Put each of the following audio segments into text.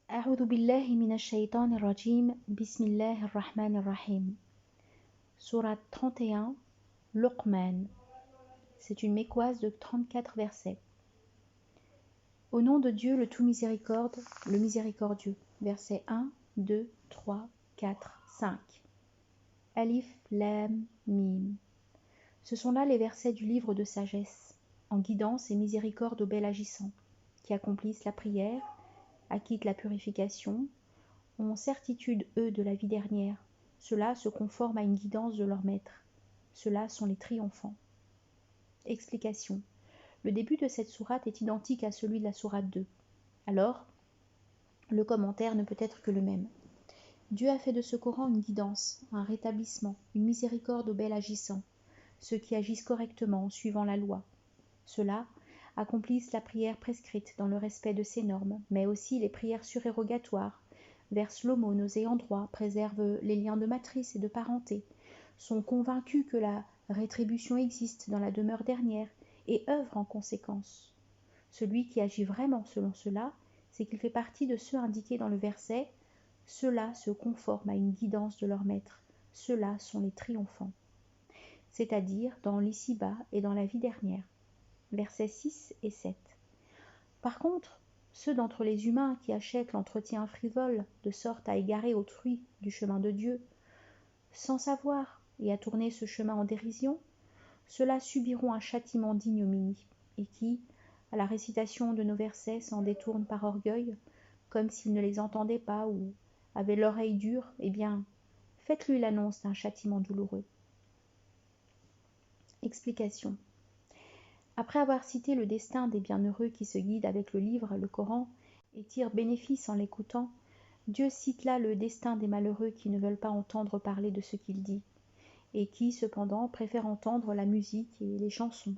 أعوذ بالله من الشيطان الرجيم بسم الله الرحمن الرحيم. Sourate 31, Luqman. C'est une mécoise de 34 versets. Au nom de Dieu le tout miséricorde, le miséricordieux. Versets 1, 2, 3, 4, 5. Alif, Lam, Mim. Ce sont là les versets du livre de sagesse, en guidance et miséricorde aux bel agissants, qui accomplissent la prière, acquittent la purification, ont certitude, eux, de la vie dernière. Ceux-là se conforment à une guidance de leur maître. Ceux-là sont les triomphants. Explication. Le début de cette sourate est identique à celui de la sourate 2. Alors, le commentaire ne peut être que le même. Dieu a fait de ce Coran une guidance, un rétablissement, une miséricorde aux bel agissants, ceux qui agissent correctement en suivant la loi. Ceux-là accomplissent la prière prescrite dans le respect de ses normes, mais aussi les prières surérogatoires, versent l'aumône aux ayants droit, préservent les liens de matrice et de parenté, sont convaincus que la rétribution existe dans la demeure dernière et œuvrent en conséquence. Celui qui agit vraiment selon cela, c'est qu'il fait partie de ceux indiqués dans le verset « Ceux-là se conforment à une guidance de leur maître, ceux-là sont les triomphants », c'est-à-dire dans l'ici-bas et dans la vie dernière. Versets 6 et 7. Par contre, ceux d'entre les humains qui achètent l'entretien frivole de sorte à égarer autrui du chemin de Dieu, sans savoir et à tourner ce chemin en dérision, ceux-là subiront un châtiment d'ignominie, et qui, à la récitation de nos versets, s'en détournent par orgueil, comme s'ils ne les entendaient pas ou avaient l'oreille dure, eh bien, faites-lui l'annonce d'un châtiment douloureux. Explication. Après avoir cité le destin des bienheureux qui se guident avec le livre, le Coran, et tirent bénéfice en l'écoutant, Dieu cite là le destin des malheureux qui ne veulent pas entendre parler de ce qu'il dit, et qui, cependant, préfèrent entendre la musique et les chansons.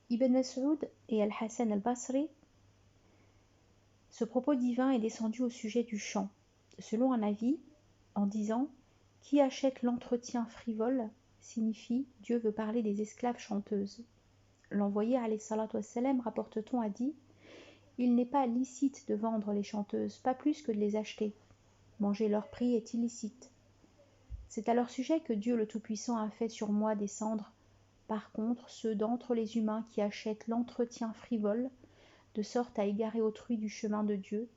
Ibn Mas'ud et Al-Hassan al-Basri, ce propos divin est descendu au sujet du chant, selon un avis, en disant « Qui achète l'entretien frivole ?» signifie « Dieu veut parler des esclaves chanteuses ». L'envoyé alayhi salatu wassalam, rapporte-t-on, a dit « Il n'est pas licite de vendre les chanteuses, pas plus que de les acheter. Manger leur prix est illicite. C'est à leur sujet que Dieu le Tout-Puissant a fait sur moi descendre, par contre, ceux d'entre les humains qui achètent l'entretien frivole, de sorte à égarer autrui du chemin de Dieu.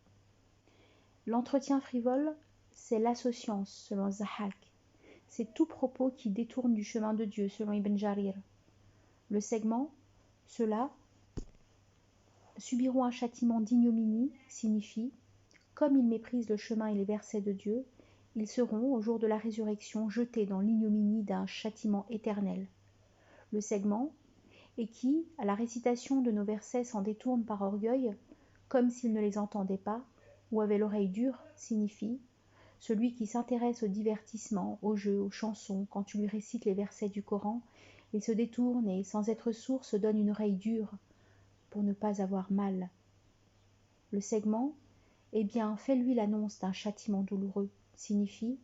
L'entretien frivole, c'est l'associance, selon Zahak. C'est tout propos qui détourne du chemin de Dieu, selon Ibn Jarir. Le segment, ceux-là subiront un châtiment d'ignominie, signifie « Comme ils méprisent le chemin et les versets de Dieu, ils seront, au jour de la résurrection, jetés dans l'ignominie d'un châtiment éternel. » Le segment, et qui, à la récitation de nos versets, s'en détournent par orgueil, comme s'ils ne les entendaient pas, ou avaient l'oreille dure, signifie « Celui qui s'intéresse au divertissement, aux jeux, aux chansons, quand tu lui récites les versets du Coran, et se détourne et, sans être sourd, se donne une oreille dure, pour ne pas avoir mal. » Le segment, eh bien, fais-lui l'annonce d'un châtiment douloureux, signifie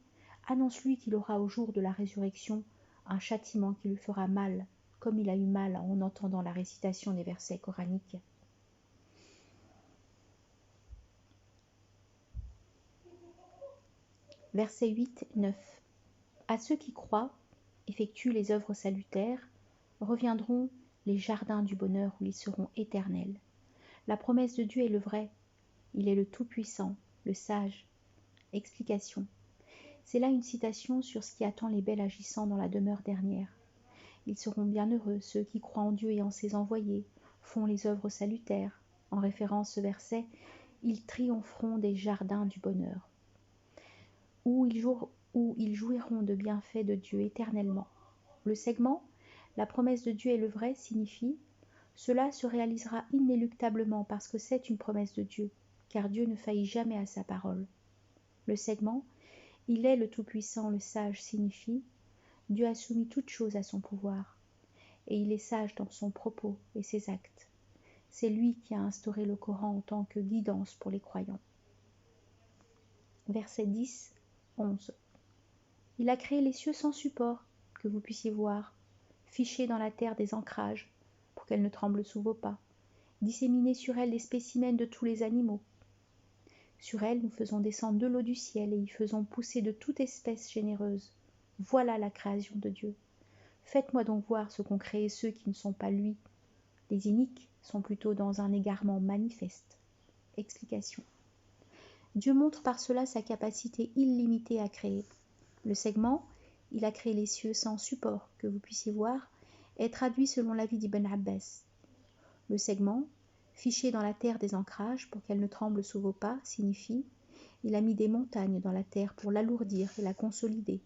annonce-lui qu'il aura au jour de la résurrection un châtiment qui lui fera mal, comme il a eu mal en entendant la récitation des versets coraniques. Versets 8-9. À ceux qui croient, effectuent les œuvres salutaires, reviendront les jardins du bonheur où ils seront éternels. La promesse de Dieu est le vrai, il est le Tout-Puissant, le Sage. Explication. C'est là une citation sur ce qui attend les bels agissants dans la demeure dernière. Ils seront bienheureux, ceux qui croient en Dieu et en ses envoyés, font les œuvres salutaires. En référence ce verset, ils triompheront des jardins du bonheur, où ils jouiront de bienfaits de Dieu éternellement. Le segment, la promesse de Dieu est le vrai, signifie cela se réalisera inéluctablement parce que c'est une promesse de Dieu, car Dieu ne faillit jamais à sa parole. Le segment, il est le Tout-Puissant, le Sage, signifie Dieu a soumis toute chose à son pouvoir, et il est sage dans son propos et ses actes. C'est lui qui a instauré le Coran en tant que guidance pour les croyants. Versets 10, 11. Il a créé les cieux sans support, que vous puissiez voir, fiché dans la terre des ancrages, pour qu'elle ne tremble sous vos pas, disséminé sur elle des spécimens de tous les animaux. Sur elle, nous faisons descendre de l'eau du ciel et y faisons pousser de toute espèce généreuse. Voilà la création de Dieu. Faites-moi donc voir ce qu'ont créé ceux qui ne sont pas lui. Les iniques sont plutôt dans un égarement manifeste. Explication. Dieu montre par cela sa capacité illimitée à créer. Le segment, il a créé les cieux sans support, que vous puissiez voir, est traduit selon l'avis d'Ibn Abbas. Le segment, fiché dans la terre des ancrages pour qu'elle ne tremble sous vos pas, signifie « Il a mis des montagnes dans la terre pour l'alourdir et la consolider,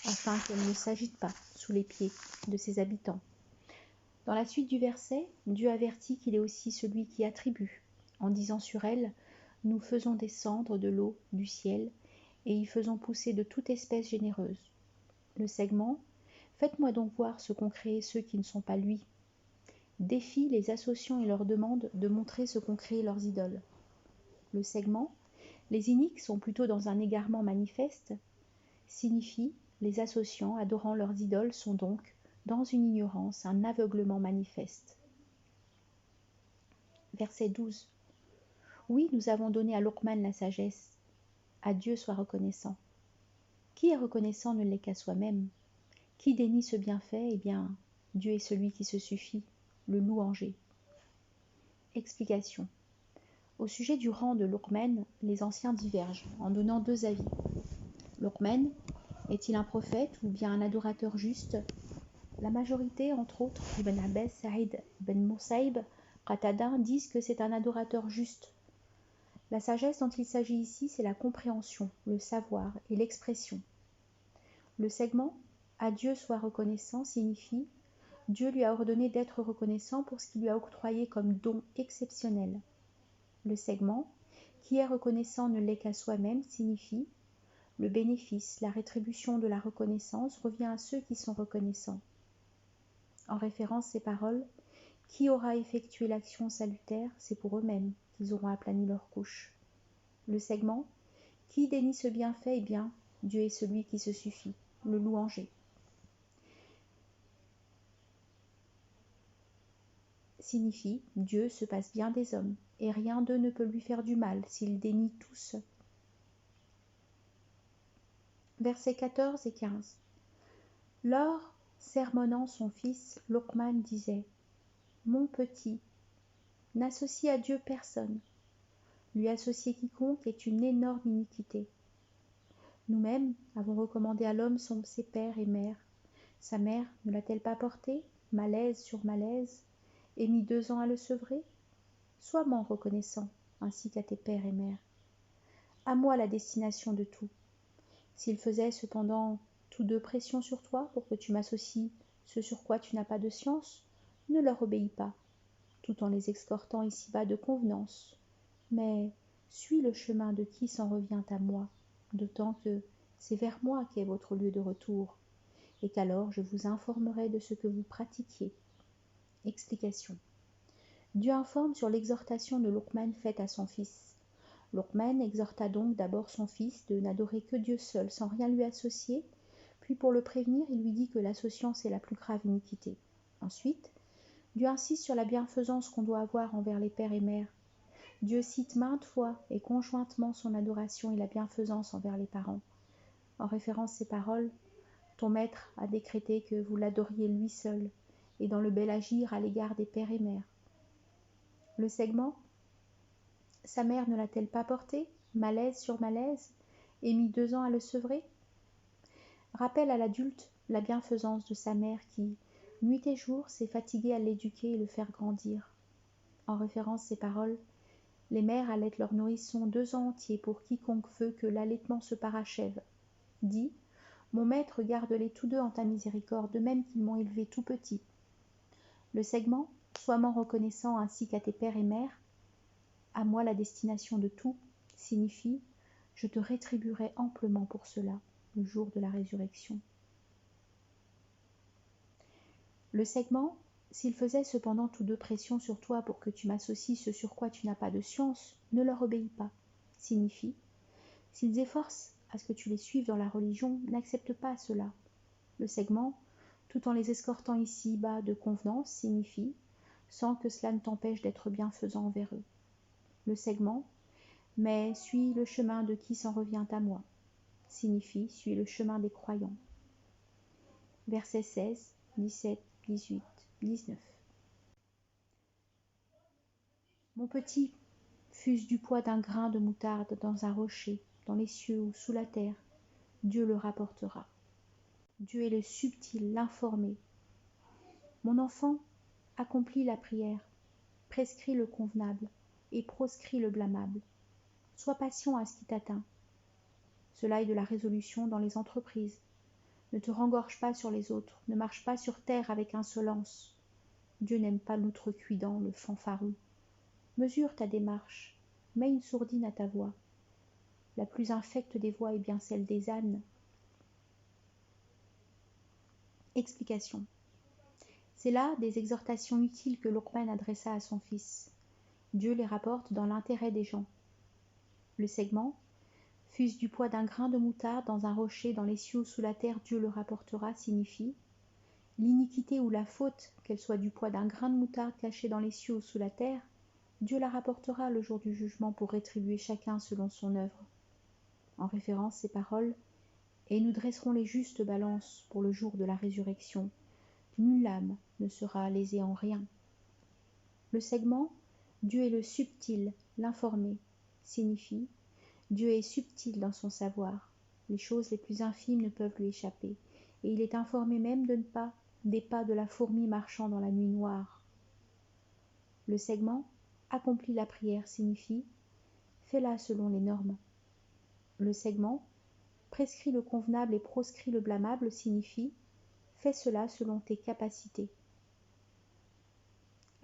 afin qu'elle ne s'agite pas sous les pieds de ses habitants. » Dans la suite du verset, Dieu avertit qu'il est aussi celui qui attribue, en disant sur elle « Nous faisons descendre de l'eau du ciel et y faisons pousser de toute espèce généreuse. » Le segment « Faites-moi donc voir ce qu'ont créé ceux qui ne sont pas lui. » Défie les associants et leur demande de montrer ce qu'ont créé leurs idoles. Le segment « Les iniques sont plutôt dans un égarement manifeste » signifie les associants adorant leurs idoles sont donc dans une ignorance, un aveuglement manifeste. Verset 12. Oui, nous avons donné à Luqman la sagesse. À Dieu soit reconnaissant. Qui est reconnaissant ne l'est qu'à soi-même. Qui dénie ce bienfait, eh bien, Dieu est celui qui se suffit, le louanger. Explication. Au sujet du rang de Luqman, les anciens divergent en donnant deux avis. Luqman est-il un prophète ou bien un adorateur juste? La majorité, entre autres, Ibn Abbas, Saïd, Ibn Musaïb, Qatada, disent que c'est un adorateur juste. La sagesse dont il s'agit ici, c'est la compréhension, le savoir et l'expression. Le segment « À Dieu soit reconnaissant » signifie « Dieu lui a ordonné d'être reconnaissant pour ce qu'il lui a octroyé comme don exceptionnel ». Le segment « Qui est reconnaissant ne l'est qu'à soi-même » signifie « Le bénéfice, la rétribution de la reconnaissance revient à ceux qui sont reconnaissants ». En référence ces paroles, qui aura effectué l'action salutaire, c'est pour eux-mêmes qu'ils auront aplani leur couche. Le segment, qui dénie ce bienfait, eh bien, Dieu est celui qui se suffit, le louanger. Signifie, Dieu se passe bien des hommes, et rien d'eux ne peut lui faire du mal s'il dénie tous. Versets 14 et 15. Lors, sermonnant son fils, Luqman disait « Mon petit, n'associe à Dieu personne. Lui associer quiconque est une énorme iniquité. Nous-mêmes avons recommandé à l'homme ses pères et mères. Sa mère ne l'a-t-elle pas porté, malaise sur malaise, et mis 2 ans à le sevrer? Sois-m'en reconnaissant, ainsi qu'à tes pères et mères. À moi la destination de tout. S'ils faisaient cependant tous deux pression sur toi pour que tu m'associes ce sur quoi tu n'as pas de science, ne leur obéis pas, tout en les exhortant ici-bas de convenance. Mais suis le chemin de qui s'en revient à moi, d'autant que c'est vers moi qu'est votre lieu de retour, et qu'alors je vous informerai de ce que vous pratiquiez. Explication. Dieu informe sur l'exhortation de Luqman faite à son fils. Luqman exhorta donc d'abord son fils de n'adorer que Dieu seul, sans rien lui associer, puis pour le prévenir, il lui dit que l'associance est la plus grave iniquité. Ensuite, Dieu insiste sur la bienfaisance qu'on doit avoir envers les pères et mères. Dieu cite maintes fois et conjointement son adoration et la bienfaisance envers les parents. En référence à ces paroles, ton maître a décrété que vous l'adoriez lui seul, et dans le bel agir à l'égard des pères et mères. Le segment, sa mère ne l'a-t-elle pas porté, malaise sur malaise, et mis 2 ans à le sevrer? Rappelle à l'adulte la bienfaisance de sa mère qui, nuit et jour, s'est fatiguée à l'éduquer et le faire grandir. En référence à ces paroles, les mères allaitent leurs nourrissons 2 ans entiers pour quiconque veut que l'allaitement se parachève. Dis, mon maître garde-les tous deux en ta miséricorde, de même qu'ils m'ont élevé tout petit. Le segment, sois-m'en reconnaissant ainsi qu'à tes pères et mères, à moi la destination de tout, signifie, je te rétribuerai amplement pour cela, le jour de la résurrection. Le segment, s'ils faisaient cependant tous deux pression sur toi pour que tu m'associes ce sur quoi tu n'as pas de science, ne leur obéis pas, signifie, s'ils efforcent à ce que tu les suives dans la religion, n'accepte pas cela. Le segment, tout en les escortant ici-bas de convenance, signifie, sans que cela ne t'empêche d'être bienfaisant envers eux. Le segment, mais suis le chemin de qui s'en revient à moi, signifie suis le chemin des croyants. Versets 16, 17, 18, 19. Mon petit, fût-ce du poids d'un grain de moutarde dans un rocher, dans les cieux ou sous la terre, Dieu le rapportera. Dieu est le subtil, l'informé. Mon enfant, accomplis la prière, prescris le convenable et proscris le blâmable. Sois patient à ce qui t'atteint. Cela est de la résolution dans les entreprises. Ne te rengorge pas sur les autres, ne marche pas sur terre avec insolence. Dieu n'aime pas l'outrecuidant, le fanfaron. Mesure ta démarche, mets une sourdine à ta voix. La plus infecte des voix est bien celle des ânes. Explication. C'est là des exhortations utiles que Luqman adressa à son fils. Dieu les rapporte dans l'intérêt des gens. Le segment, fût-ce du poids d'un grain de moutarde dans un rocher dans les cieux ou sous la terre, Dieu le rapportera, signifie l'iniquité ou la faute, qu'elle soit du poids d'un grain de moutarde caché dans les cieux ou sous la terre, Dieu la rapportera le jour du jugement pour rétribuer chacun selon son œuvre. En référence ces paroles, et nous dresserons les justes balances pour le jour de la résurrection. Nulle âme ne sera lésée en rien. Le segment, Dieu est le subtil, l'informé, signifie Dieu est subtil dans son savoir. Les choses les plus infimes ne peuvent lui échapper, et il est informé même des pas de la fourmi marchant dans la nuit noire. Le segment, accomplis la prière, signifie fais-la selon les normes. Le segment, prescrit le convenable et proscrit le blâmable, signifie fais cela selon tes capacités.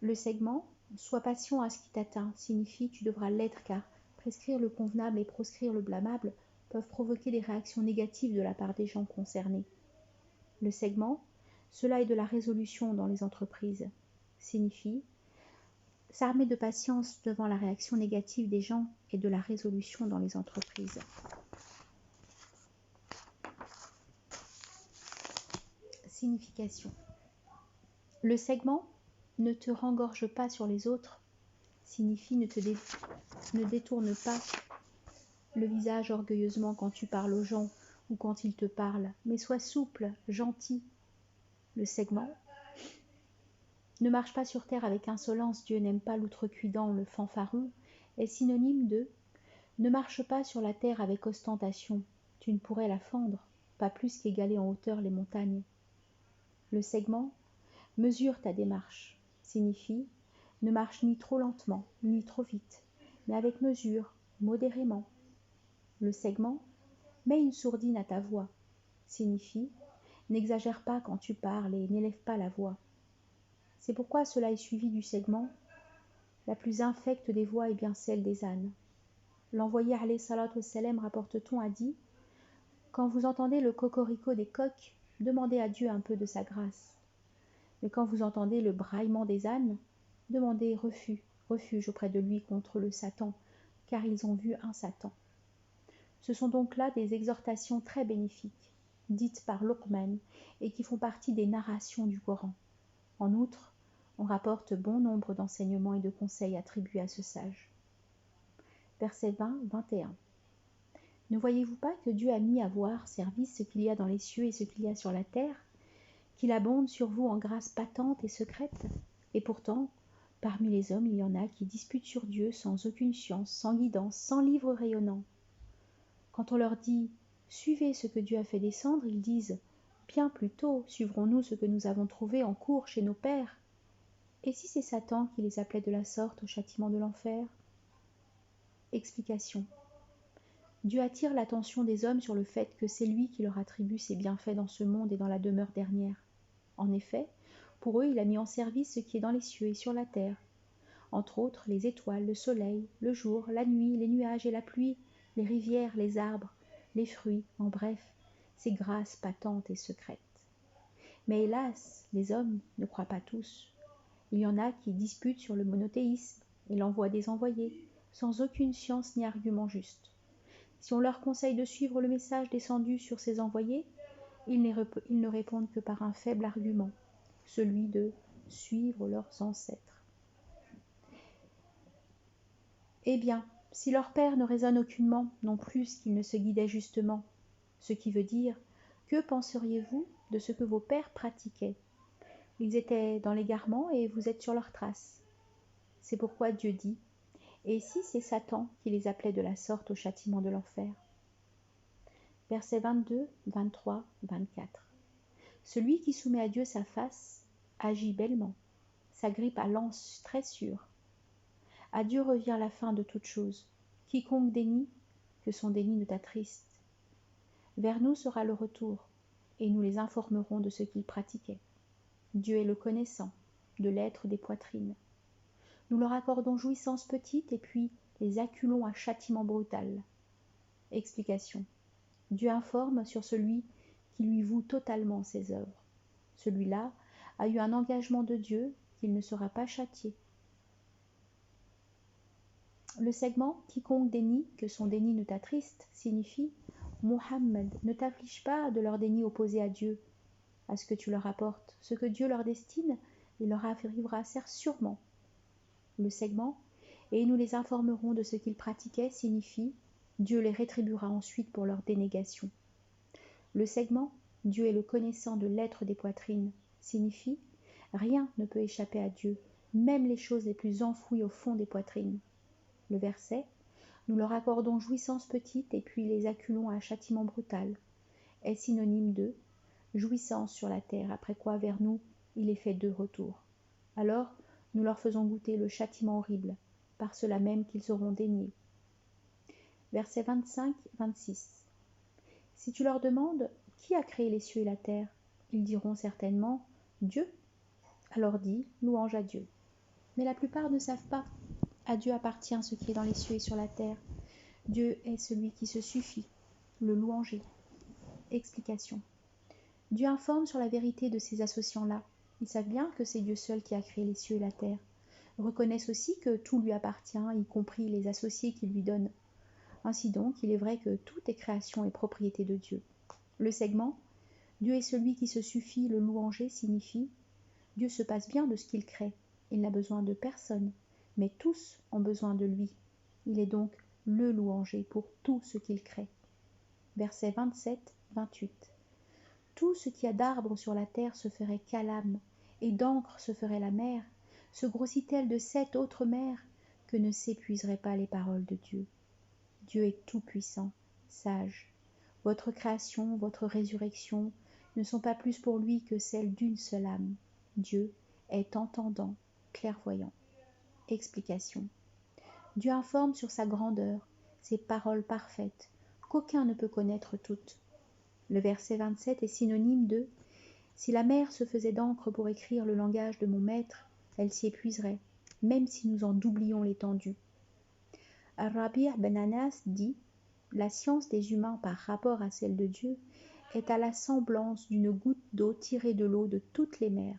Le segment, sois patient à ce qui t'atteint, signifie tu devras l'être car prescrire le convenable et proscrire le blâmable peuvent provoquer des réactions négatives de la part des gens concernés. Le segment, cela est de la résolution dans les entreprises, signifie s'armer de patience devant la réaction négative des gens et de la résolution dans les entreprises. Signification. Le segment, ne te rengorge pas sur les autres, signifie ne détourne pas le visage orgueilleusement quand tu parles aux gens ou quand ils te parlent, mais sois souple, gentil. Le segment, ne marche pas sur terre avec insolence, Dieu n'aime pas l'outrecuidant, le fanfaron, est synonyme de ne marche pas sur la terre avec ostentation, tu ne pourrais la fendre, pas plus qu'égaler en hauteur les montagnes. Le segment, mesure ta démarche, signifie ne marche ni trop lentement, ni trop vite, mais avec mesure, modérément. Le segment, mets une sourdine à ta voix, signifie n'exagère pas quand tu parles et n'élève pas la voix. C'est pourquoi cela est suivi du segment la plus infecte des voix est bien celle des ânes. L'envoyé alayhi salatu wassalam, rapporte-t-on, a dit quand vous entendez le cocorico des coqs, demandez à Dieu un peu de sa grâce. Mais quand vous entendez le braillement des ânes, demandez refuge auprès de lui contre le Satan, car ils ont vu un Satan. Ce sont donc là des exhortations très bénéfiques, dites par Luqman, et qui font partie des narrations du Coran. En outre, on rapporte bon nombre d'enseignements et de conseils attribués à ce sage. Versets 20-21. Ne voyez-vous pas que Dieu a mis à voir service ce qu'il y a dans les cieux et ce qu'il y a sur la terre, qu'il abonde sur vous en grâce patente et secrète? Et pourtant, parmi les hommes, il y en a qui disputent sur Dieu sans aucune science, sans guidance, sans livre rayonnant. Quand on leur dit « Suivez ce que Dieu a fait descendre », ils disent « Bien plutôt, suivrons-nous ce que nous avons trouvé en cours chez nos pères ?» Et si c'est Satan qui les appelait de la sorte au châtiment de l'enfer? Explication. Dieu attire l'attention des hommes sur le fait que c'est lui qui leur attribue ses bienfaits dans ce monde et dans la demeure dernière. En effet, pour eux, il a mis en service ce qui est dans les cieux et sur la terre, entre autres les étoiles, le soleil, le jour, la nuit, les nuages et la pluie, les rivières, les arbres, les fruits, en bref, ces grâces patentes et secrètes. Mais hélas, les hommes ne croient pas tous. Il y en a qui disputent sur le monothéisme et l'envoi des envoyés, sans aucune science ni argument juste. Si on leur conseille de suivre le message descendu sur ces envoyés, ils ne répondent que par un faible argument, celui de suivre leurs ancêtres. Eh bien, Si leur père ne raisonne aucunement, non plus qu'ils ne se guidaient justement, ce qui veut dire, que penseriez-vous de ce que vos pères pratiquaient? Ils étaient dans l'égarement et vous êtes sur leurs traces. C'est pourquoi Dieu dit, et si c'est Satan qui les appelait de la sorte au châtiment de l'enfer? Versets 22, 23, 24. Celui qui soumet à Dieu sa face agit bellement, sa grippe à l'anse très sûre. À Dieu revient la fin de toute chose. Quiconque dénie, que son déni ne t'attriste. Vers nous sera le retour, et nous les informerons de ce qu'ils pratiquaient. Dieu est le connaissant, de l'être des poitrines. Nous leur accordons jouissance petite et puis les acculons à châtiment brutal. Explication. Dieu informe sur celui qui lui voue totalement ses œuvres. Celui-là a eu un engagement de Dieu qu'il ne sera pas châtié. Le segment « Quiconque dénie, que son déni ne t'attriste » signifie « Mohammed, ne t'afflige pas de leur déni opposé à Dieu, à ce que tu leur apportes. Ce que Dieu leur destine, il leur arrivera sûrement. » Le segment « Et nous les informerons de ce qu'ils pratiquaient » signifie « Dieu les rétribuera ensuite pour leur dénégation. » Le segment « Dieu est le connaissant de l'être des poitrines » signifie « Rien ne peut échapper à Dieu, même les choses les plus enfouies au fond des poitrines. » Le verset « Nous leur accordons jouissance petite et puis les acculons à un châtiment brutal » est synonyme de jouissance sur la terre, après quoi vers nous il est fait deux retours. Alors nous leur faisons goûter le châtiment horrible, par cela même qu'ils seront déniés. Versets 25-26. Si tu leur demandes « Qui a créé les cieux et la terre ?» ils diront certainement « Dieu ». Alors dis « Louange à Dieu ». Mais la plupart ne savent pas. À Dieu appartient ce qui est dans les cieux et sur la terre. Dieu est celui qui se suffit, le louanger. Explication. Dieu informe sur la vérité de ces associants-là. Ils savent bien que c'est Dieu seul qui a créé les cieux et la terre. Ils reconnaissent aussi que tout lui appartient, y compris les associés qu'il lui donne. Ainsi donc, il est vrai que toute est création et propriété de Dieu. Le segment « Dieu est celui qui se suffit, le louanger » signifie « Dieu se passe bien de ce qu'il crée. Il n'a besoin de personne, mais tous ont besoin de lui. Il est donc le louanger pour tout ce qu'il crée. » Versets 27-28. Tout ce qui a d'arbres sur la terre se ferait calame, et d'encre se ferait la mer, se grossit-elle de 7 autres mers, que ne s'épuiseraient pas les paroles de Dieu. Dieu est tout-puissant, sage. Votre création, votre résurrection ne sont pas plus pour lui que celles d'une seule âme. Dieu est entendant, clairvoyant. Explication. Dieu informe sur sa grandeur, ses paroles parfaites, qu'aucun ne peut connaître toutes. Le verset 27 est synonyme de « Si la mer se faisait d'encre pour écrire le langage de mon maître, elle s'y épuiserait, même si nous en doublions l'étendue. » Ar-Rabi' ben Anas dit « La science des humains par rapport à celle de Dieu est à la semblance d'une goutte d'eau tirée de l'eau de toutes les mers. »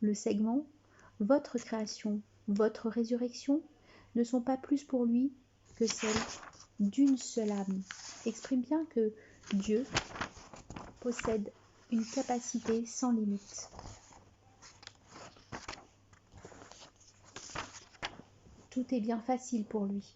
Le segment « Votre création, votre résurrection ne sont pas plus pour lui que celles d'une seule âme » exprime bien que Dieu possède une capacité sans limite. Tout est bien facile pour lui.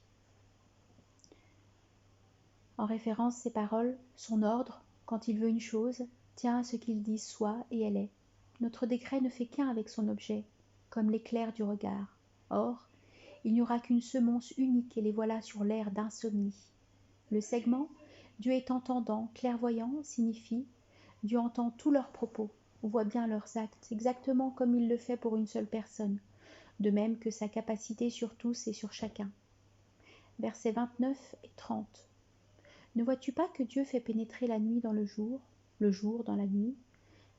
En référence, ces paroles, son ordre, quand il veut une chose, tient à ce qu'il dit soit et elle est. Notre décret ne fait qu'un avec son objet, comme l'éclair du regard. Or, il n'y aura qu'une semence unique et les voilà sur l'air d'insomnie. Le segment « Dieu est entendant, clairvoyant » signifie « Dieu entend tous leurs propos, voit bien leurs actes, exactement comme il le fait pour une seule personne, de même que sa capacité sur tous et sur chacun. » Versets 29 et 30. Ne vois-tu pas que Dieu fait pénétrer la nuit dans le jour dans la nuit,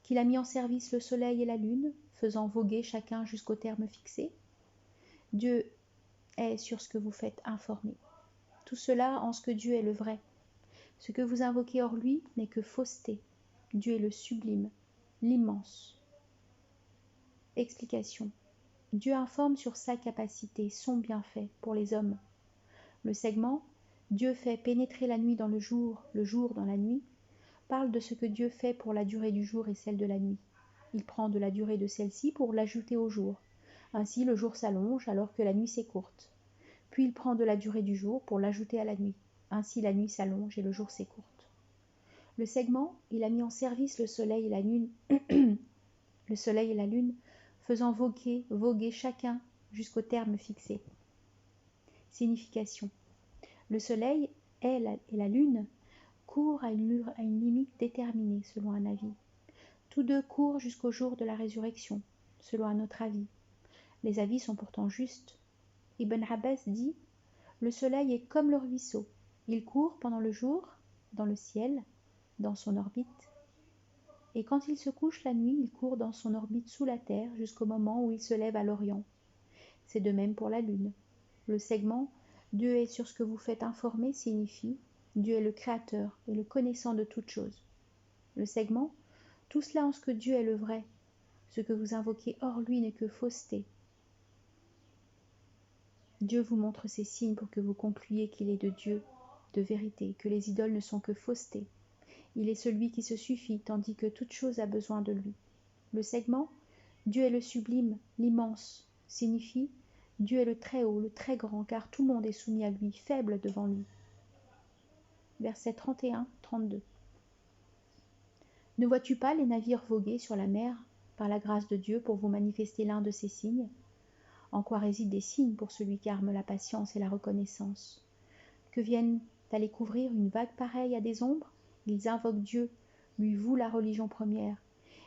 qu'il a mis en service le soleil et la lune, faisant voguer chacun jusqu'au terme fixé? Dieu est sur ce que vous faites informé. Tout cela en ce que Dieu est le vrai. Ce que vous invoquez hors lui n'est que fausseté. Dieu est le sublime, l'immense. Explication. Dieu informe sur sa capacité, son bienfait pour les hommes. Le segment « Dieu fait pénétrer la nuit dans le jour dans la nuit » parle de ce que Dieu fait pour la durée du jour et celle de la nuit. Il prend de la durée de celle-ci pour l'ajouter au jour. Ainsi le jour s'allonge alors que la nuit s'écourte. Puis il prend de la durée du jour pour l'ajouter à la nuit. Ainsi la nuit s'allonge et le jour s'écourte. Le segment, il a mis en service le soleil et la lune, le soleil et la lune, faisant voguer chacun jusqu'au terme fixé. Signification. Le soleil et la lune courent à une limite déterminée selon un avis. Tous deux courent jusqu'au jour de la résurrection, selon un autre avis. Les avis sont pourtant justes. Ibn Abbas dit « Le soleil est comme le ruisseau. Il court pendant le jour, dans le ciel, dans son orbite. Et quand il se couche la nuit, il court dans son orbite sous la terre jusqu'au moment où il se lève à l'Orient. C'est de même pour la lune. Le segment « Dieu est sur ce que vous faites informer » signifie « Dieu est le créateur et le connaissant de toutes choses ». Le segment « Tout cela en ce que Dieu est le vrai. Ce que vous invoquez hors lui n'est que fausseté. » Dieu vous montre ces signes pour que vous concluiez qu'il est de Dieu, de vérité, que les idoles ne sont que fausseté. Il est celui qui se suffit, tandis que toute chose a besoin de lui. Le segment « Dieu est le sublime, l'immense » signifie « Dieu est le très haut, le très grand, car tout le monde est soumis à lui, faible devant lui. » Versets 31-32. Ne vois-tu pas les navires voguer sur la mer par la grâce de Dieu pour vous manifester l'un de ces signes ? En quoi résident des signes pour celui qui arme la patience et la reconnaissance ? Que viennent à les couvrir une vague pareille à des ombres ? Ils invoquent Dieu, lui voue la religion première.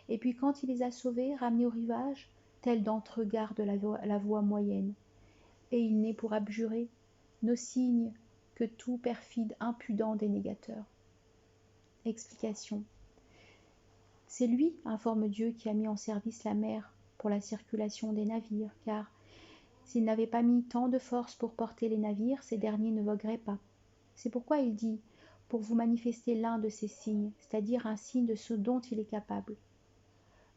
Et puis quand il les a sauvés, ramenés au rivage, tel d'entre eux garde la voie moyenne. Et il n'est pour abjurer nos signes que tout perfide impudent dénégateur. Explication. C'est lui, informe Dieu, qui a mis en service la mer pour la circulation des navires, car s'il n'avait pas mis tant de force pour porter les navires, ces derniers ne vogueraient pas. C'est pourquoi il dit « pour vous manifester l'un de ces signes », c'est-à-dire un signe de ce dont il est capable.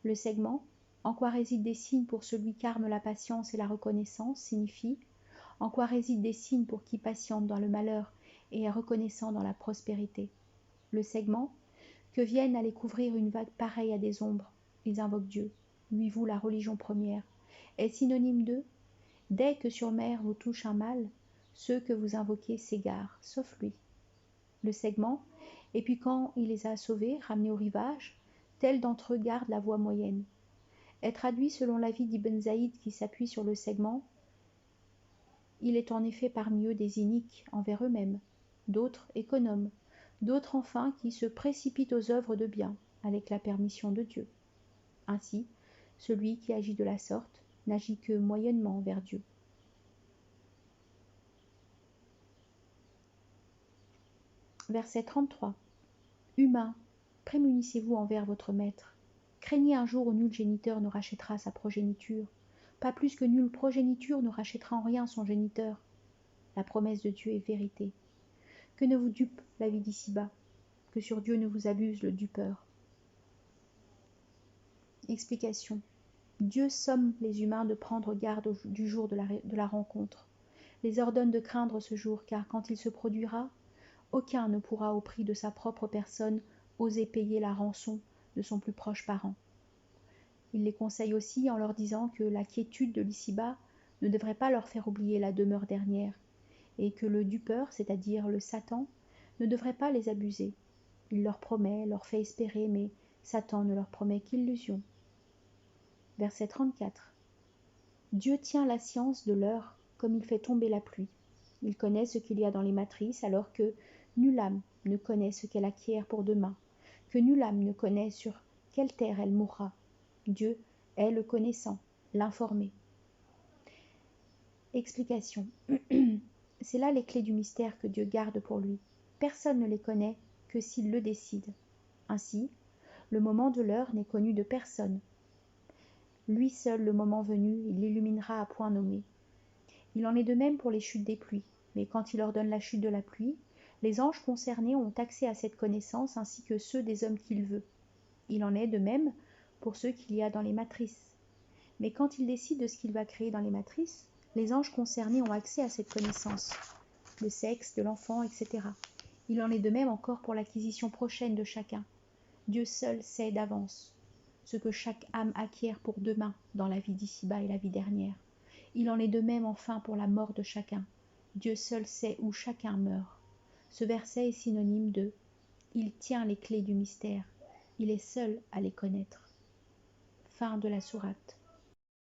Le segment « en quoi résident des signes pour celui qu'arme la patience et la reconnaissance » signifie « en quoi résident des signes pour qui patiente dans le malheur et est reconnaissant dans la prospérité ». Le segment « que viennent à les couvrir une vague pareille à des ombres », ils invoquent Dieu, lui voue la religion première, est synonyme de « dès que sur mer vous touche un mal, ceux que vous invoquez s'égarent, sauf lui ». Le segment « et puis quand il les a sauvés, ramenés au rivage, tel d'entre eux garde la voie moyenne » est traduit selon l'avis d'Ibn Zaïd qui s'appuie sur le segment. Il est en effet parmi eux des iniques envers eux-mêmes, d'autres économes, d'autres enfin qui se précipitent aux œuvres de bien, avec la permission de Dieu. Ainsi, celui qui agit de la sorte n'agit que moyennement vers Dieu. Verset 33. Humains, prémunissez-vous envers votre maître. Craignez un jour où nul géniteur ne rachètera sa progéniture, pas plus que nulle progéniture ne rachètera en rien son géniteur. La promesse de Dieu est vérité. Que ne vous dupe la vie d'ici-bas, que sur Dieu ne vous abuse le dupeur. Explication. Dieu somme les humains de prendre garde du jour de la rencontre, les ordonne de craindre ce jour, car quand il se produira, aucun ne pourra au prix de sa propre personne oser payer la rançon de son plus proche parent. Il les conseille aussi en leur disant que la quiétude de l'ici-bas ne devrait pas leur faire oublier la demeure dernière, et que le dupeur, c'est-à-dire le Satan, ne devrait pas les abuser. Il leur promet, leur fait espérer, mais Satan ne leur promet qu'illusion. Verset 34. Dieu tient la science de l'heure comme il fait tomber la pluie. Il connaît ce qu'il y a dans les matrices, alors que nulle âme ne connaît ce qu'elle acquiert pour demain, que nulle âme ne connaît sur quelle terre elle mourra. Dieu est le connaissant, l'informé. Explication. C'est là les clés du mystère que Dieu garde pour lui. Personne ne les connaît que s'il le décide. Ainsi, le moment de l'heure n'est connu de personne. Lui seul, le moment venu, il l'illuminera à point nommé. Il en est de même pour les chutes des pluies, mais quand il ordonne la chute de la pluie, les anges concernés ont accès à cette connaissance ainsi que ceux des hommes qu'il veut. Il en est de même pour ceux qu'il y a dans les matrices. Mais quand il décide de ce qu'il va créer dans les matrices, les anges concernés ont accès à cette connaissance, le sexe de l'enfant, etc. Il en est de même encore pour l'acquisition prochaine de chacun. Dieu seul sait d'avance ce que chaque âme acquiert pour demain dans la vie d'ici-bas et la vie dernière. Il en est de même enfin pour la mort de chacun. Dieu seul sait où chacun meurt. Ce verset est synonyme de « Il tient les clés du mystère, il est seul à les connaître ». Fin de la sourate.